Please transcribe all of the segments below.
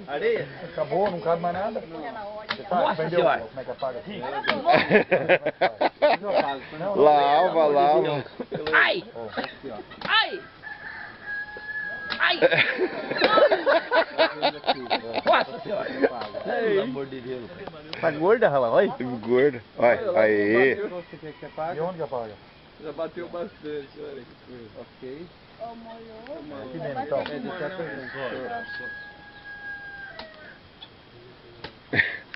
Areia? Acabou, não cabe mais nada. Nossa senhora. Como é que apaga assim? Lava, lava. Ai! Ai! Ai! Nossa senhora! Pelo amor de Deus. Tá gorda, Rala? Olha. Gordo. Olha, aí. E onde que apaga? Já bateu bastante, olha que coisa. Ok. Aqui mesmo, então.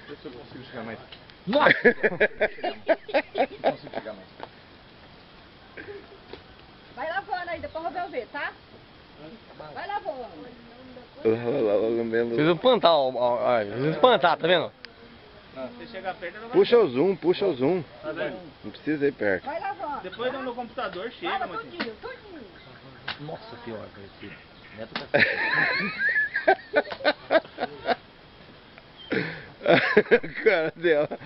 Deixa eu consigo chegar mais. Nossa! Não consigo chegar mais. Vai lavando aí, depois eu vou ver, tá? Vai lavando. Lambendo. Vocês vão espantar, vocês vão espantar, tá vendo? Se chegar perto, ela vai. Puxa o zoom, puxa o zoom. Tá vendo? Não precisa ir perto. Vai lavando. Depois no computador chega, Lava Matinho. tudinho, tudinho. Nossa senhora, parecido. Neto Cara dela.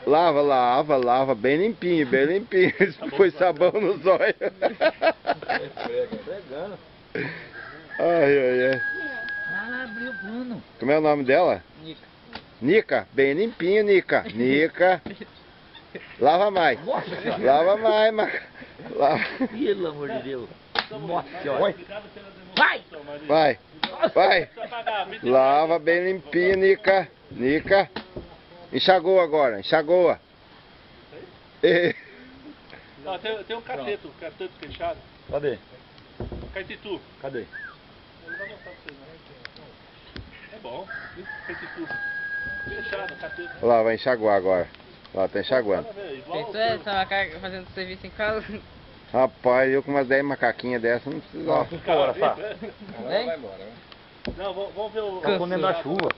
Lava, lava, lava, bem limpinho, bem limpinho. Foi sabão no zóio. pegando. Ai, ai, ai. Ah, abriu o pano. Como é o nome dela? Nica. Nica, bem limpinho, Nica. Nica. Lava mais. Lava mais, Maca. Lava. Pelo amor de Deus. Nossa senhora. Vai! Vai, vai. Lava bem limpinho, Nica. Nica. Enxagou agora, enxagou. Ó, tem um cateto fechado. Cadê? Caetitu. Cadê? Ele vai mostrar pra vocês, né? É bom. Caetitu. Fechado, cateto. Olha lá, vai enxaguar agora. Lá, tá enxaguando. Igual Essa macaca fazendo serviço em casa. Rapaz, eu com umas 10 macaquinhas dessas não preciso. Nossa, que hora, tá? Não, vamos ver o... Tá comendo a chuva.